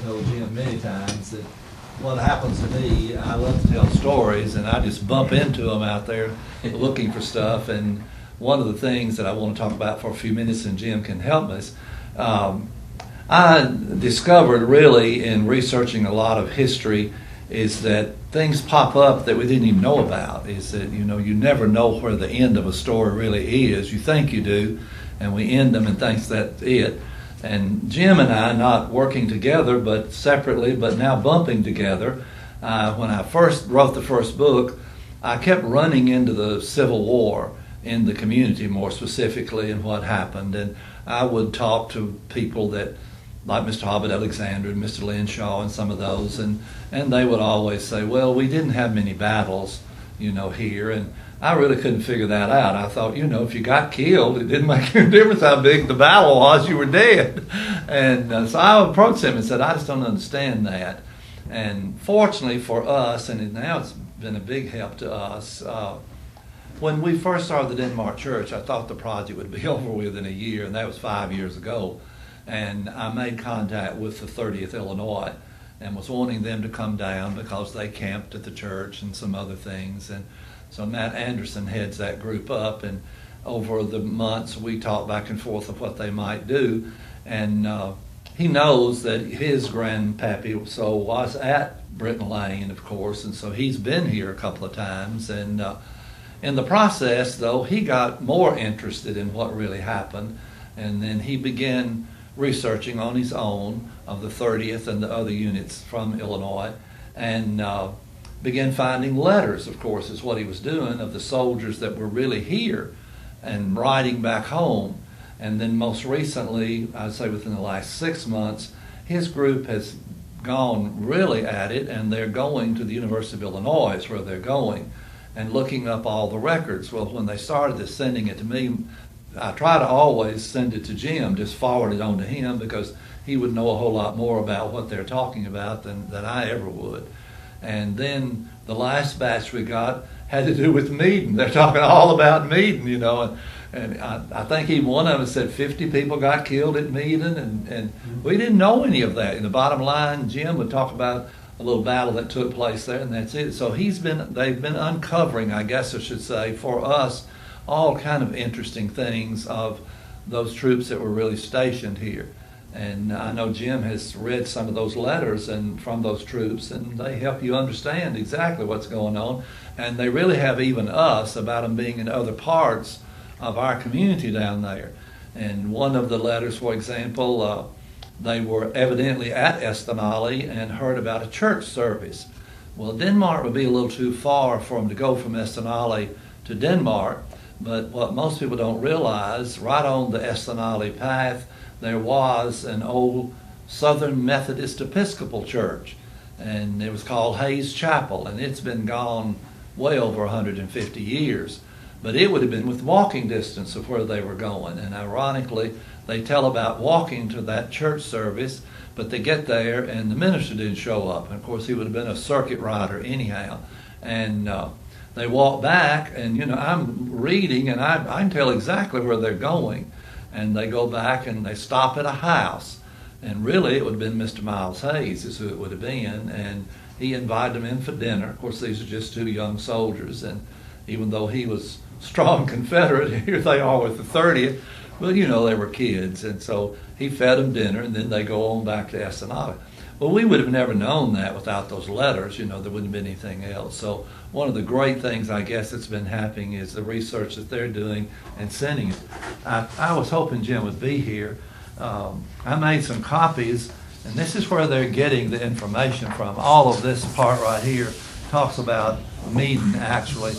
told Jim many times that what happens to me, I love to tell stories, and I just bump into them out there looking for stuff. And one of the things that I want to talk about for a few minutes, and Jim can help us, I discovered really in researching a lot of history is that things pop up that we didn't even know about. Is that, you never know where the end of a story really is. You think you do, and we end them and think that's it. And Jim and I, not working together but separately, but now bumping together, when I first wrote the first book, I kept running into the Civil War in the community more specifically and what happened. And I would talk to people that, like Mr. Hobbit Alexander and Mr. Lenshaw and some of those, and they would always say, well, we didn't have many battles, here. And I really couldn't figure that out. I thought, if you got killed, it didn't make any difference how big the battle was, you were dead. And so I approached him and said, I just don't understand that. And fortunately for us, and now it's been a big help to us, when we first started the Denmark Church, I thought the project would be over with in a year, and that was 5 years ago. And I made contact with the 30th Illinois and was wanting them to come down because they camped at the church and some other things. And so Matt Anderson heads that group up, and over the months we talked back and forth of what they might do. And he knows that his grandpappy was at Britton Lane, of course, and so he's been here a couple of times. And in the process, though, he got more interested in what really happened, and then he began researching on his own of the 30th and the other units from Illinois, and began finding letters, of course, is what he was doing, of the soldiers that were really here and writing back home. And then most recently, I'd say within the last 6 months, his group has gone really at it, and they're going to the University of Illinois is where they're going and looking up all the records. Well, when they started this, sending it to me, I try to always send it to Jim, just forward it on to him, because he would know a whole lot more about what they're talking about than I ever would. And then the last batch we got had to do with Meaden. They're talking all about Meaden, and I think even one of them said 50 people got killed at Meaden, and we didn't know any of that. And the bottom line, Jim would talk about a little battle that took place there, and that's it. So they've been uncovering, I guess I should say, for us, all kind of interesting things of those troops that were really stationed here. And I know Jim has read some of those letters and from those troops, and they help you understand exactly what's going on. And they really have even us about them being in other parts of our community down there. And one of the letters, for example, they were evidently at Estenali and heard about a church service. Well, Denmark would be a little too far for them to go from Estenali to Denmark. But what most people don't realize, right on the Estenali path, there was an old Southern Methodist Episcopal church, and it was called Hayes Chapel, and it's been gone way over 150 years. But it would have been with walking distance of where they were going. And ironically, they tell about walking to that church service, but they get there and the minister didn't show up. And of course, he would have been a circuit rider anyhow. And they walk back, and I'm reading, and I can tell exactly where they're going. And they go back and they stop at a house, and really it would have been Mr. Miles Hayes is who it would have been, and he invited them in for dinner. Of course, these are just two young soldiers, and even though he was strong Confederate, here they are with the 30th. Well, they were kids, and so he fed them dinner, and then they go on back to Estenali. Well, we would have never known that without those letters. There wouldn't have been anything else. So one of the great things, I guess, that's been happening is the research that they're doing and sending it. I was hoping Jim would be here. I made some copies, and this is where they're getting the information from. All of this part right here talks about Meaden, actually.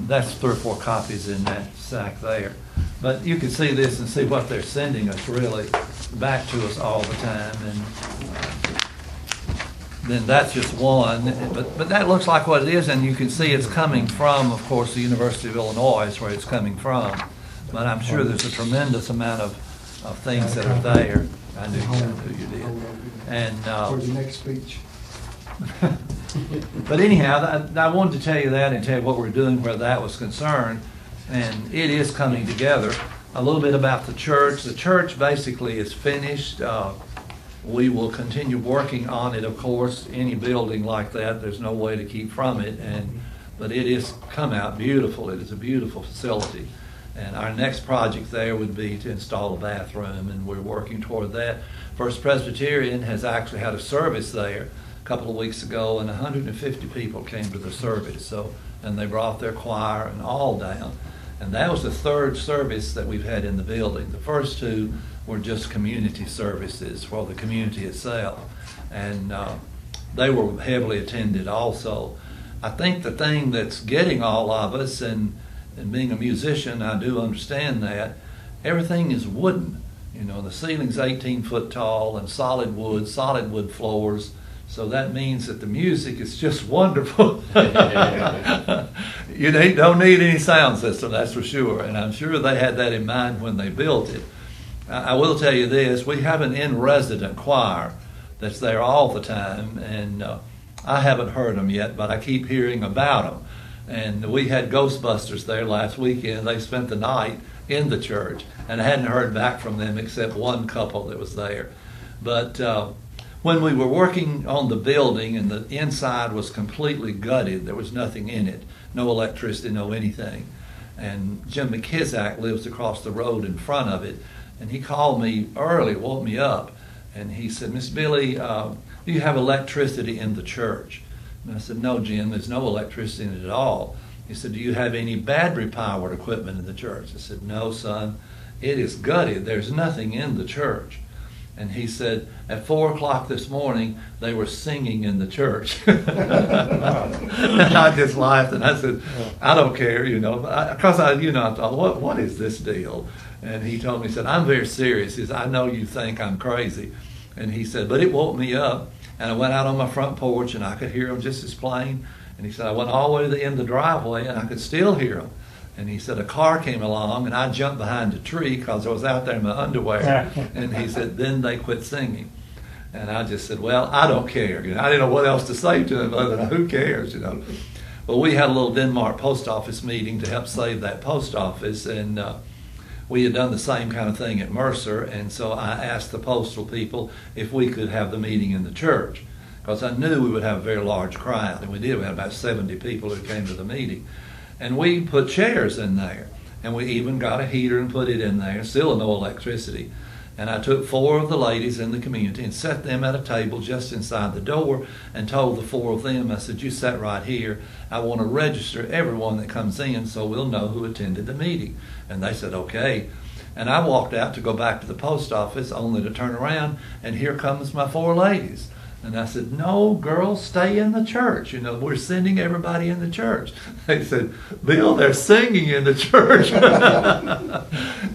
That's 3 or 4 copies in that sack there. But you can see this and see what they're sending us really back to us all the time. And then that's just one, but that looks like what it is, and you can see it's coming from, of course, the University of Illinois is where it's coming from. But I'm sure there's a tremendous amount of things that are there. I knew you did. And for the next speech. But anyhow, I wanted to tell you that and tell you what we're doing where that was concerned, and it is coming together. A little bit about the church. The church basically is finished. We will continue working on it. Of course, any building like that, there's no way to keep from it, but it has come out beautiful. It is a beautiful facility. And our next project there would be to install a bathroom, and we're working toward that. First Presbyterian has actually had a service there a couple of weeks ago, and 150 people came to the service. And they brought their choir and all down. And that was the third service that we've had in the building. The first two were just community services for the community itself. And they were heavily attended also. I think the thing that's getting all of us, and being a musician, I do understand that, everything is wooden. The ceiling's 18 foot tall and solid wood floors. So that means that the music is just wonderful. You don't need any sound system, that's for sure. And I'm sure they had that in mind when they built it. I will tell you this, we have an in-resident choir that's there all the time, and I haven't heard them yet, but I keep hearing about them. And we had Ghostbusters there last weekend. They spent the night in the church, and I hadn't heard back from them except one couple that was there. But when we were working on the building and the inside was completely gutted, there was nothing in it, no electricity, no anything. And Jim McKizak lives across the road in front of it, and he called me early, woke me up, and he said, "Miss Billy, do you have electricity in the church?" And I said, "No, Jim, there's no electricity in it at all." He said, "Do you have any battery-powered equipment in the church?" I said, "No, son, it is gutted. There's nothing in the church." And he said, at 4 o'clock this morning, they were singing in the church. And I just laughed, and I said, "I don't care, because I thought, what is this deal?" And he told me, he said, "I'm very serious." He said, "I know you think I'm crazy." And he said, "But it woke me up, and I went out on my front porch, and I could hear them just as plain." And he said, "I went all the way to the end of the driveway, and I could still hear them." And he said, "A car came along, and I jumped behind a tree because I was out there in my underwear." And he said, "Then they quit singing." And I just said, "Well, I don't care." I didn't know what else to say to him other than, who cares, Well, we had a little Denmark post office meeting to help save that post office, and we had done the same kind of thing at Mercer. And so I asked the postal people if we could have the meeting in the church, because I knew we would have a very large crowd. And we did. We had about 70 people who came to the meeting. And we put chairs in there, and we even got a heater and put it in there, still no electricity. And I took 4 of the ladies in the community and set them at a table just inside the door and told the 4 of them, I said, "You sit right here. I want to register everyone that comes in so we'll know who attended the meeting." And they said, "Okay." And I walked out to go back to the post office, only to turn around, and here comes my 4 ladies. And I said, "No, girls, stay in the church. We're sending everybody in the church." They said, "Bill, they're singing in the church."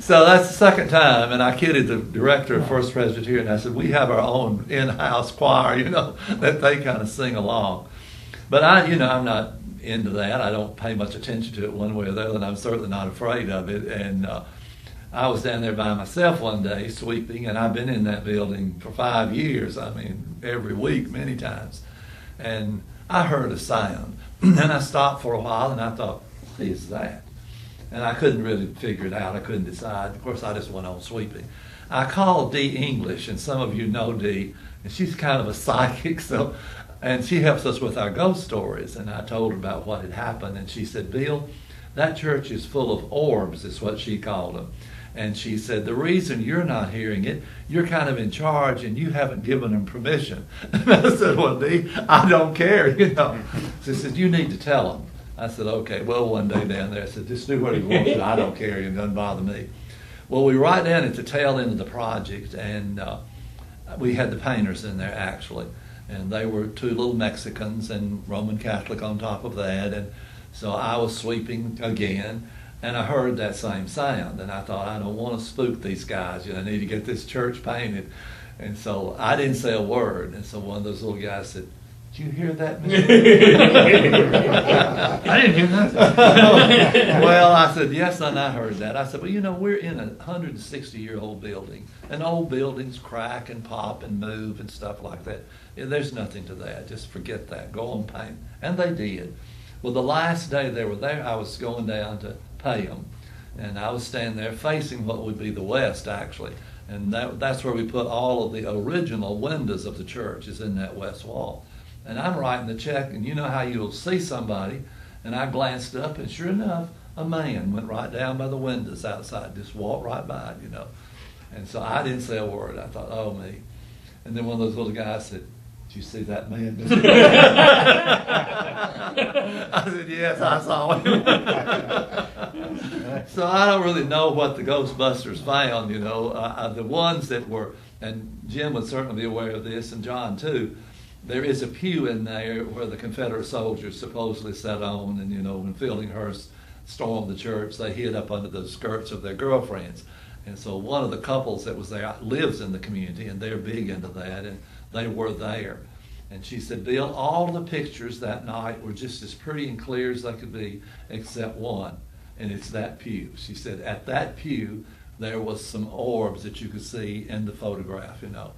So that's the second time. And I kidded the director of First Presbyterian. I said, "We have our own in-house choir, that they kind of sing along." But I'm not into that. I don't pay much attention to it one way or the other, and I'm certainly not afraid of it. And I was down there by myself one day sweeping, and I've been in that building for 5 years. I mean, every week, many times. And I heard a sound. And I stopped for a while, and I thought, what is that? And I couldn't really figure it out. I couldn't decide. Of course, I just went on sweeping. I called Dee English, and some of you know Dee, and she's kind of a psychic, and she helps us with our ghost stories. And I told her about what had happened, and she said, "Bill, that church is full of orbs," is what she called them. And she said, "The reason you're not hearing it, you're kind of in charge and you haven't given them permission." And I said, "Well, Dee, I don't care, She said, "You need to tell them." I said, "Okay." Well, one day down there, I said, "Just do what you want to. I don't care. It doesn't bother me." Well, we were right down at the tail end of the project, and we had the painters in there, actually. And they were 2 little Mexicans and Roman Catholic on top of that. And so I was sweeping again, and I heard that same sound, and I thought, I don't want to spook these guys. I need to get this church painted. And so I didn't say a word. And so one of those little guys said, "Did you hear that?" I didn't hear that. Well, I said, "Yes, son, I heard that." I said, "Well, we're in a 160-year-old building, and old buildings crack and pop and move and stuff like that. There's nothing to that. Just forget that. Go on paint." And they did. Well, the last day they were there, I was going down to pay them. And I was standing there facing what would be the west, actually. And that's where we put all of the original windows of the church, is in that west wall. And I'm writing the check, and you know how you'll see somebody, and I glanced up, and sure enough, a man went right down by the windows outside, just walked right by, you know. And so I didn't say a word. I thought, oh, me. And then one of those little guys said, did you see that man? I said, yes, I saw him. So I don't really know what the Ghostbusters found, you know. The ones that were, and Jim would certainly be aware of this, and John too, there is a pew in there where the Confederate soldiers supposedly sat on, and, you know, when Fieldinghurst stormed the church, they hid up under the skirts of their girlfriends. And so one of the couples that was there lives in the community, and they're big into that, and they were there. And she said, Bill, all the pictures that night were just as pretty and clear as they could be, except one, and it's that pew. She said, at that pew, there was some orbs that you could see in the photograph, you know.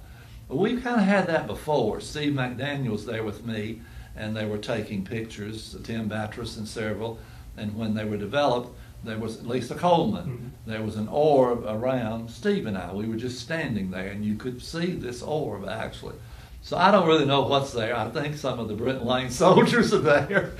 But we've kind of had that before. Steve McDaniel was there with me, and they were taking pictures, Tim Battras and several, and when they were developed, there was Lisa Coleman. Mm-hmm. There was an orb around Steve and I. We were just standing there, and you could see this orb, actually. So I don't really know what's there. I think some of the Britton Lane soldiers are there.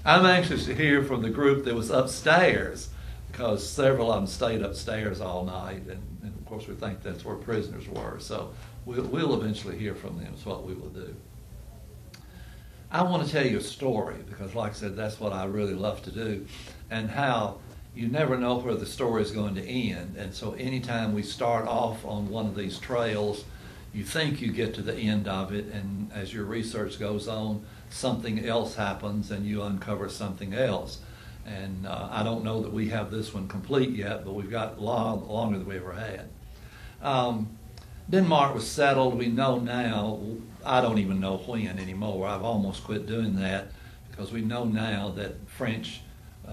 I'm anxious to hear from the group that was upstairs, because several of them stayed upstairs all night, and of course we think that's where prisoners were. So we'll eventually hear from them, is what we will do. I want to tell you a story, because like I said, that's what I really love to do, and how you never know where the story is going to end. And so anytime we start off on one of these trails, you think you get to the end of it, and as your research goes on, something else happens and you uncover something else. And I don't know that we have this one complete yet, but we've got longer than we ever had. Denmark was settled. We know now, I don't even know when anymore. I've almost quit doing that, because we know now that French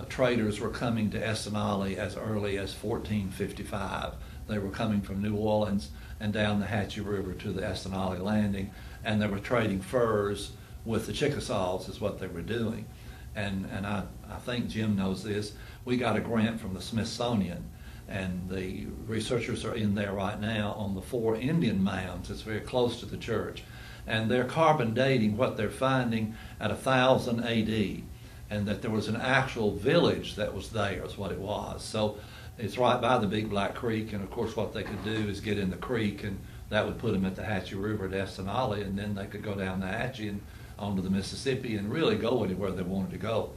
traders were coming to Essanali as early as 1455. They were coming from New Orleans and down the Hatchie River to the Essanali landing, and they were trading furs with the Chickasaws is what they were doing. And I think Jim knows this. We got a grant from the Smithsonian, and the researchers are in there right now on the 4 Indian mounds. It's very close to the church. And they're carbon dating what they're finding at 1000 AD, and that there was an actual village that was there is what it was. So it's right by the Big Black Creek, and of course what they could do is get in the creek, and that would put them at the Hatchie River at Essanali, and then they could go down the Hatchie and onto the Mississippi and really go anywhere they wanted to go.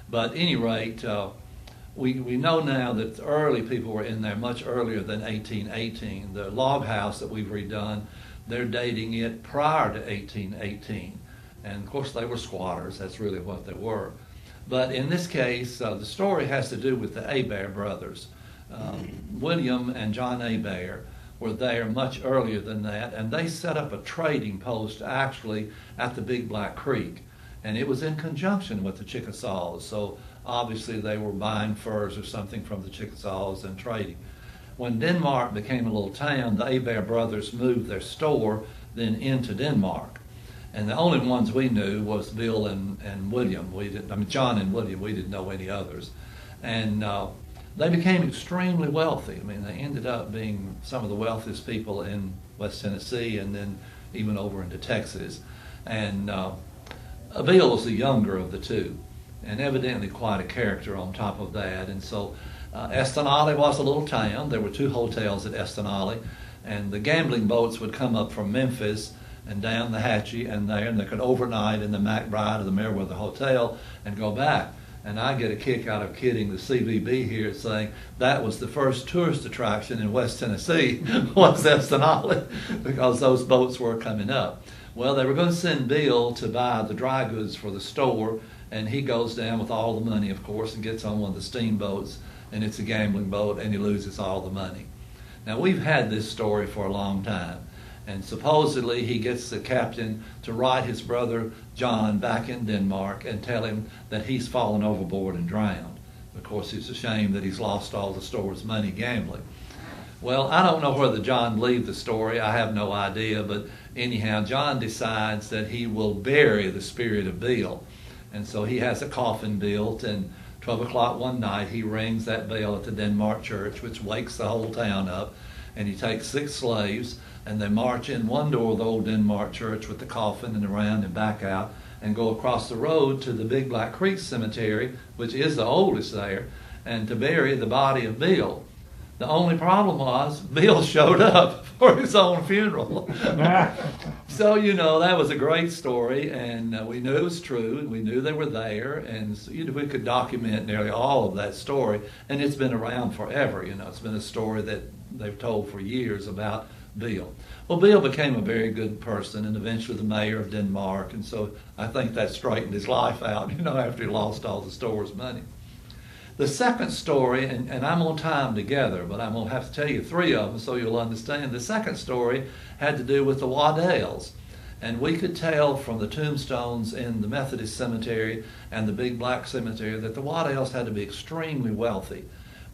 But at any rate, we know now that the early people were in there much earlier than 1818. The log house that we've redone, they're dating it prior to 1818. And of course they were squatters, that's really what they were. But in this case, the story has to do with the Hebert brothers. William and John Hebert were there much earlier than that, and they set up a trading post actually at the Big Black Creek. And it was in conjunction with the Chickasaws, so obviously they were buying furs or something from the Chickasaws and trading. When Denmark became a little town, the Hebert brothers moved their store then into Denmark. And the only ones we knew was Bill and William. John and William, we didn't know any others. And they became extremely wealthy. I mean, they ended up being some of the wealthiest people in West Tennessee, and then even over into Texas. And Bill was the younger of the two, and evidently quite a character on top of that. And so Essanali was a little town. There were 2 hotels at Essanali, and the gambling boats would come up from Memphis and down the Hatchie and they could overnight in the McBride or the Meriwether Hotel and go back. And I get a kick out of kidding the CVB here, saying that was the first tourist attraction in West Tennessee was Essanali, because those boats were coming up. Well, they were going to send Bill to buy the dry goods for the store, and he goes down with all the money, of course, and gets on one of the steamboats, and it's a gambling boat, and he loses all the money. Now, we've had this story for a long time. And supposedly he gets the captain to write his brother John back in Denmark and tell him that he's fallen overboard and drowned. Of course, he's ashamed that he's lost all the store's money gambling. Well, I don't know whether John believed the story. I have no idea. But anyhow, John decides that he will bury the spirit of Bill. And so he has a coffin built, and 12 o'clock one night he rings that bell at the Denmark church, which wakes the whole town up. and he takes 6 slaves, and they march in one door of the old Denmark church with the coffin and around and back out, and go across the road to the Big Black Creek Cemetery, which is the oldest there, and to bury the body of Bill. The only problem was Bill showed up for his own funeral. So, that was a great story, and we knew it was true, and we knew they were there, and so, we could document nearly all of that story, and it's been around forever. It's been a story that they've told for years about Bill. Well, Bill became a very good person and eventually the mayor of Denmark, and so I think that straightened his life out, after he lost all the store's money. The second story, and I'm going to tie them together, but I'm going to have to tell you 3 of them so you'll understand. The second story had to do with the Waddells. And we could tell from the tombstones in the Methodist Cemetery and the Big Black Cemetery that the Waddells had to be extremely wealthy.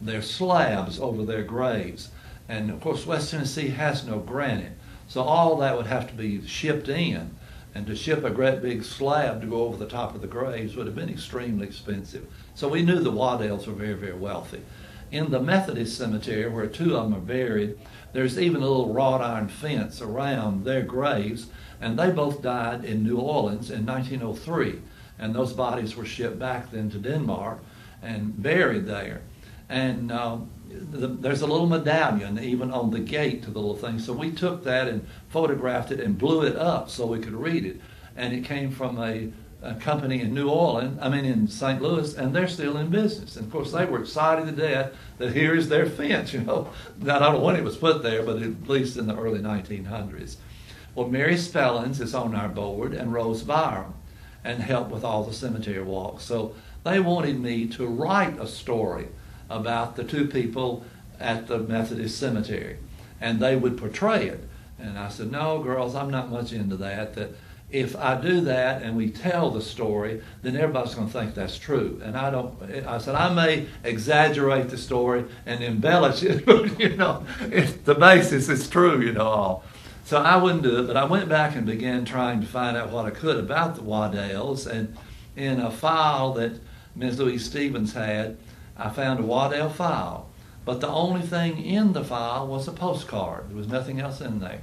There's slabs over their graves. And of course, West Tennessee has no granite. So all that would have to be shipped in. And to ship a great big slab to go over the top of the graves would have been extremely expensive. So we knew the Waddells were very, very wealthy. In the Methodist Cemetery, where 2 of them are buried, there's even a little wrought iron fence around their graves, and they both died in New Orleans in 1903. And those bodies were shipped back then to Denmark and buried there. And there's a little medallion even on the gate to the little thing. So we took that and photographed it and blew it up so we could read it. And it came from a company in in St. Louis, and they're still in business. And of course, they were excited to death that here is their fence, Now, I don't know when it was put there, but at least in the early 1900s. Well, Mary Spellins is on our board, and Rose Byram, and helped with all the cemetery walks. So they wanted me to write a story about the 2 people at the Methodist Cemetery, and they would portray it. And I said, no, girls, I'm not much into that. That if I do that and we tell the story, then everybody's going to think that's true. And I said, I may exaggerate the story and embellish it, but, the basis is true, all. So I wouldn't do it, but I went back and began trying to find out what I could about the Waddells, and in a file that Ms. Louise Stevens had, I found a Waddell file, but the only thing in the file was a postcard. There was nothing else in there.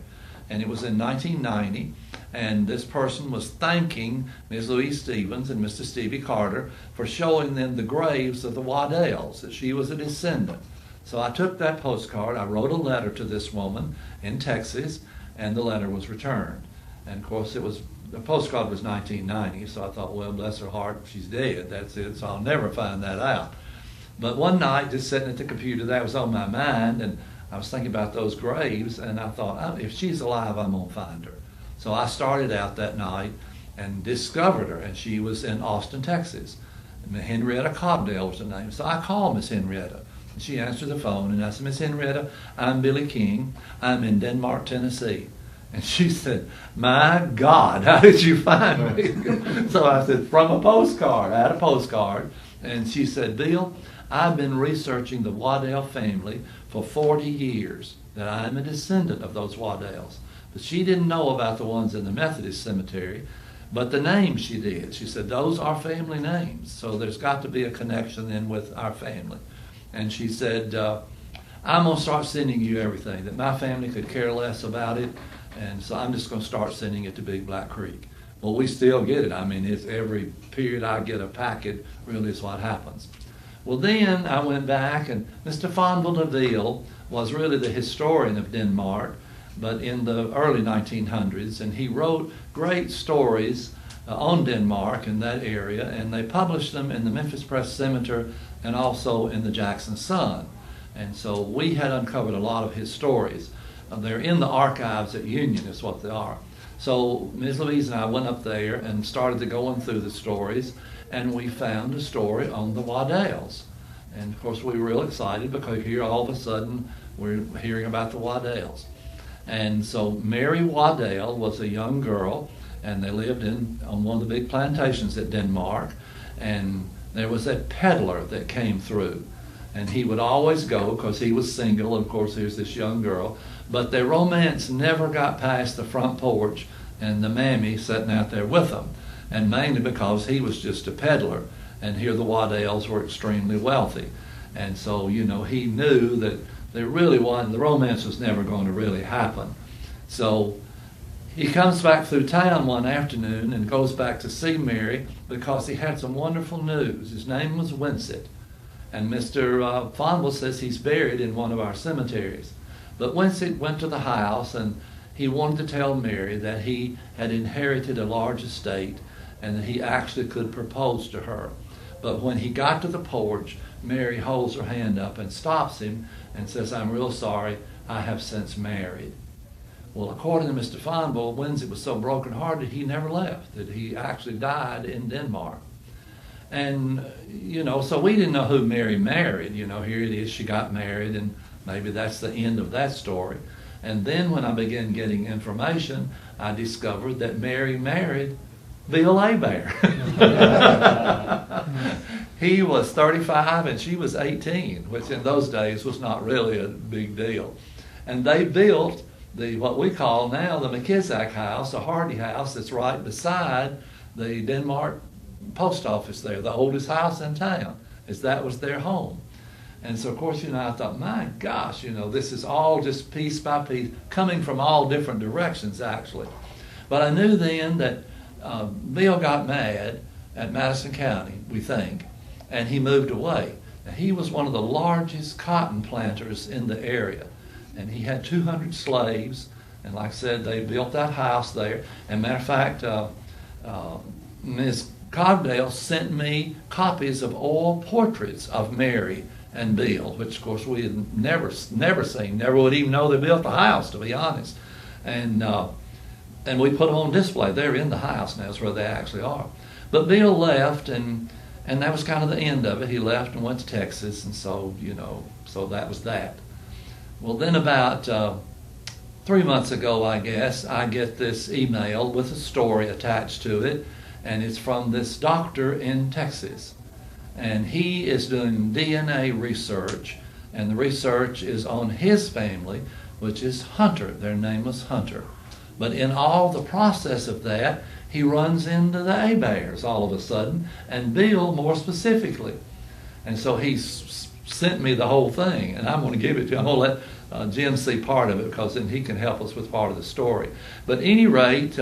And it was in 1990, and this person was thanking Ms. Louise Stevens and Mr. Stevie Carter for showing them the graves of the Waddells, that she was a descendant. So I took that postcard, I wrote a letter to this woman in Texas, and the letter was returned. And of course, the postcard was 1990, so I thought, well, bless her heart, she's dead, that's it, so I'll never find that out. But one night, just sitting at the computer, that was on my mind, and I was thinking about those graves, and I thought, if she's alive, I'm going to find her. So I started out that night and discovered her, and she was in Austin, Texas. Henrietta Cobdell was her name. So I called Miss Henrietta. She answered the phone, and I said, Miss Henrietta, I'm Billy King. I'm in Denmark, Tennessee. And she said, my God, how did you find me? So I said, from a postcard. I had a postcard. And she said, Bill, I've been researching the Waddell family for 40 years, that I'm a descendant of those Waddells. But she didn't know about the ones in the Methodist Cemetery, but the names she did. She said, those are family names, so there's got to be a connection then with our family. And she said, I'm going to start sending you everything, that my family could care less about it, and so I'm just going to start sending it to Big Black Creek. Well, we still get it. It's every period I get a packet, really is what happens. Well, then I went back, and Mr. Fonville Neville was really the historian of Denmark, but in the early 1900s, and he wrote great stories on Denmark in that area, and they published them in the Memphis Press Scimitar and also in the Jackson Sun. And so we had uncovered a lot of his stories. They're in the archives at Union is what they are. So Ms. Louise and I went up there and started going through the stories, and we found a story on the Waddells. And of course we were real excited because here all of a sudden we're hearing about the Waddells. And so Mary Waddell was a young girl, and they lived on one of the big plantations at Denmark, and there was a peddler that came through, and he would always go because he was single. Of course, here's this young girl, but their romance never got past the front porch and the mammy sitting out there with them, and mainly because he was just a peddler, and here the Waddells were extremely wealthy. And so, he knew that There really wasn't, the romance was never going to really happen. So he comes back through town one afternoon and goes back to see Mary because he had some wonderful news. His name was Winsett, and Mr. Fondle says he's buried in one of our cemeteries. But Winsett went to the house and he wanted to tell Mary that he had inherited a large estate and that he actually could propose to her. But when he got to the porch, Mary holds her hand up and stops him and says, "I'm real sorry, I have since married." Well, according to Mr. Fondle, Winsett was so brokenhearted he never left, that he actually died in Denmark. And, so we didn't know who Mary married. Here it is, she got married, and maybe that's the end of that story. And then when I began getting information, I discovered that Mary married Bill Hebert. He was 35 and she was 18, which in those days was not really a big deal. And they built what we call now the McKisack House, a Hardy house that's right beside the Denmark post office there, the oldest house in town, as that was their home. And so, of course, I thought, my gosh, this is all just piece by piece, coming from all different directions, actually. But I knew then that Bill got mad at Madison County, we think, and he moved away. Now, he was one of the largest cotton planters in the area, and he had 200 slaves, and like I said, they built that house there. And matter of fact, Ms. Cogdale sent me copies of oil portraits of Mary and Bill, which of course we had never seen, never would even know they built the house, to be honest. And we put them on display. They're in the house now, that's where they actually are. But Bill left, and that was kind of the end of it. He left and went to Texas, and so, so that was that. Well, then about 3 months ago, I guess, I get this email with a story attached to it, and it's from this doctor in Texas. And he is doing DNA research, and the research is on his family, which is Hunter. Their name was Hunter. But in all the process of that, he runs into the Heberts all of a sudden, and Bill more specifically. And so he sent me the whole thing, and I'm going to give it to you. I'm going to let Jim see part of it, because then he can help us with part of the story. But at any rate,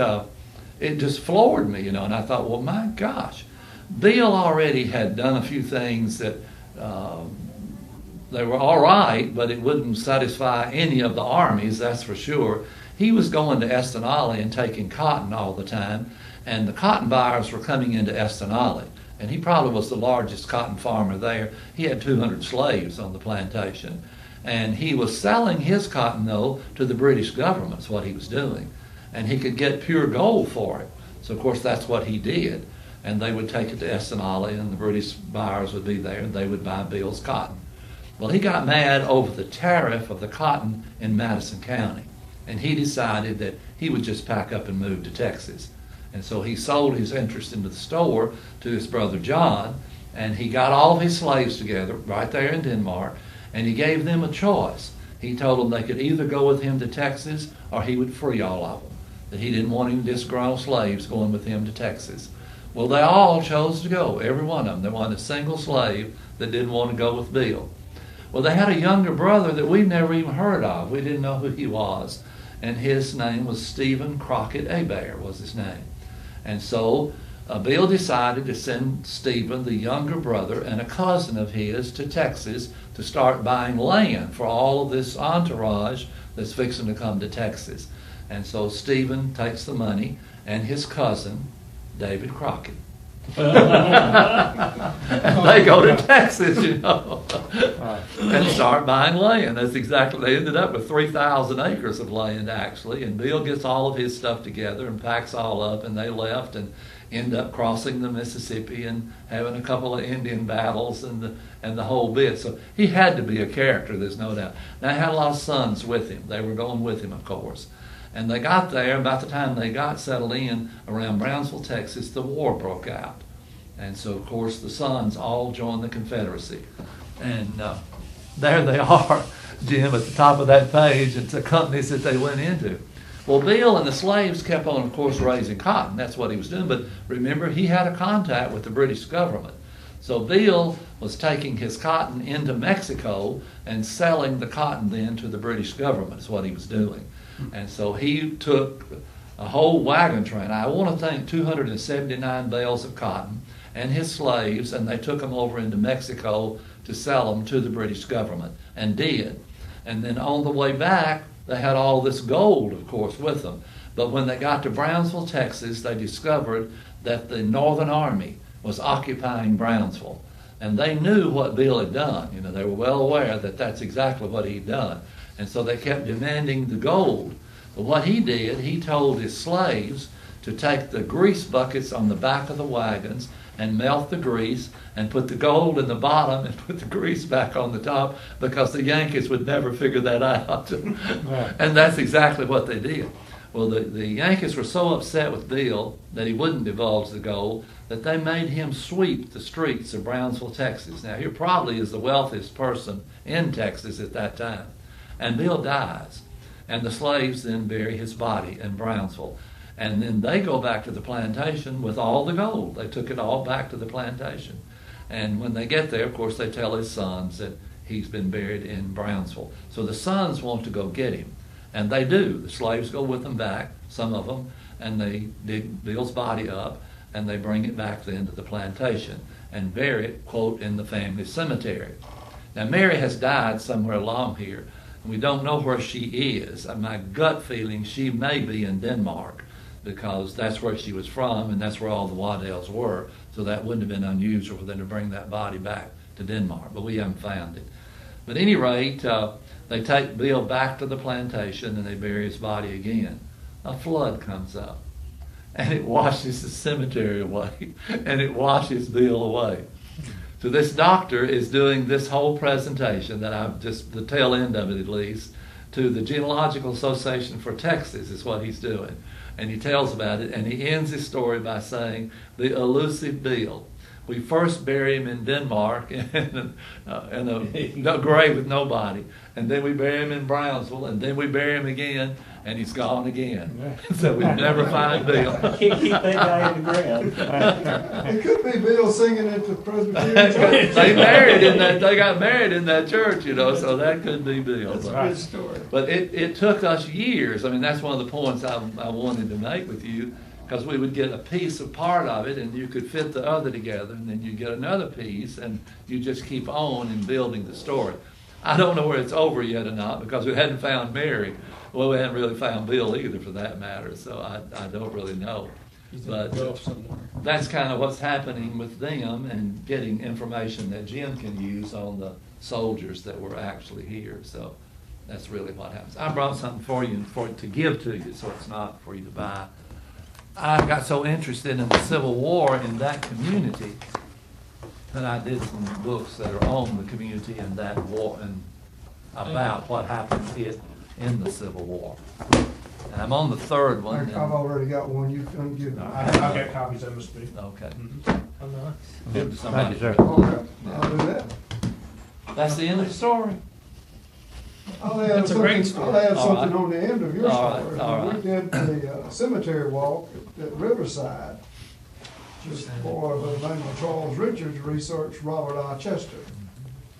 it just floored me, and I thought, well, my gosh. Bill already had done a few things that they were all right, but it wouldn't satisfy any of the armies, that's for sure. He was going to Estonale and taking cotton all the time, and the cotton buyers were coming into Estonale. And he probably was the largest cotton farmer there. He had 200 slaves on the plantation. And he was selling his cotton, though, to the British government, is what he was doing. And he could get pure gold for it. So, of course, that's what he did. And they would take it to Estonale, and the British buyers would be there, and they would buy Bill's cotton. Well, he got mad over the tariff of the cotton in Madison County, and he decided that he would just pack up and move to Texas. And so he sold his interest into the store to his brother John, and he got all of his slaves together right there in Denmark, and he gave them a choice. He told them they could either go with him to Texas or he would free all of them, that he didn't want any disgruntled slaves going with him to Texas. Well, they all chose to go, every one of them. There wasn't a single slave that didn't want to go with Bill. Well, they had a younger brother that we'd never even heard of. We didn't know who he was. And his name was Stephen Crockett Hebert was his name. And so Bill decided to send Stephen, the younger brother, and a cousin of his to Texas to start buying land for all of this entourage that's fixing to come to Texas. And so Stephen takes the money, and his cousin, David Crockett. And they go to Texas, and start buying land. That's exactly, they ended up with 3,000 acres of land, actually, and Bill gets all of his stuff together and packs all up, and they left and end up crossing the Mississippi and having a couple of Indian battles and the whole bit. So he had to be a character, there's no doubt. Now, he had a lot of sons with him. They were going with him, of course. And they got there, about the time they got settled in around Brownsville, Texas, the war broke out. And so, of course, the sons all joined the Confederacy. And there they are, Jim, at the top of that page. It's the companies that they went into. Well, Bill and the slaves kept on, of course, raising cotton. That's what he was doing. But remember, he had a contact with the British government. So Bill was taking his cotton into Mexico and selling the cotton then to the British government is what he was doing. And so he took a whole wagon train, I want to think 279 bales of cotton, and his slaves, and they took them over into Mexico to sell them to the British government, and did. And then on the way back, they had all this gold, of course, with them. But when they got to Brownsville, Texas, they discovered that the Northern Army was occupying Brownsville. And they knew what Bill had done. You know, they were well aware that that's exactly what he'd done. And so they kept demanding the gold. But what he did, he told his slaves to take the grease buckets on the back of the wagons and melt the grease and put the gold in the bottom and put the grease back on the top, because the Yankees would never figure that out. Right. And that's exactly what they did. Well, the Yankees were so upset with Bill that he wouldn't divulge the gold that they made him sweep the streets of Brownsville, Texas. Now, he probably is the wealthiest person in Texas at that time. And Bill dies. And the slaves then bury his body in Brownsville. And then they go back to the plantation with all the gold. They took it all back to the plantation. And when they get there, of course, they tell his sons that he's been buried in Brownsville. So the sons want to go get him. And they do. The slaves go with them back, some of them, and they dig Bill's body up, and they bring it back then to the plantation and bury it, quote, in the family cemetery. Now, Mary has died somewhere along here, and we don't know where she is. My gut feeling, she may be in Denmark, because that's where she was from, and that's where all the Waddells were, so that wouldn't have been unusual for them to bring that body back to Denmark, but we haven't found it. But at any rate, they take Bill back to the plantation and they bury his body again. A flood comes up and it washes the cemetery away and it washes Bill away. So this doctor is doing this whole presentation that I've just, the tail end of it at least, to the Genealogical Association for Texas is what he's doing. And he tells about it, and he ends his story by saying, the elusive Bill. We first bury him in Denmark in a grave with nobody. And then we bury him in Brownsville, and then we bury him again, and he's gone again. So we never find Bill. Can't keep that guy in the ground. It could be Bill singing at the Presbyterian church. They got married in that church, you know, so that could be Bill. That's a good story. But it took us years. I mean, that's one of the points I wanted to make with you, because we would get a piece of part of it, and you could fit the other together, and then you get another piece, and you just keep on in building the story. I don't know where it's over yet or not, because we hadn't found Mary. Well, we hadn't really found Bill either, for that matter, so I don't really know. But that's kind of what's happening with them, and getting information that Jim can use on the soldiers that were actually here. So that's really what happens. I brought something for you to give to you, so it's not for you to buy. I got so interested in the Civil War in that community that I did some books that are on the community and that war and about what happened in the Civil War. And I'm on the third one. I've already got one. You can give me. I've got copies of them. Okay. Oh, nice. Give to somebody. Okay, I'll do that. That's the end of the story. That's a great story. I'll add All something right. on the end of your All story. right, all right. We did the cemetery walk at Riverside. Just boy by the name of Charles Richards researched Robert I. Chester.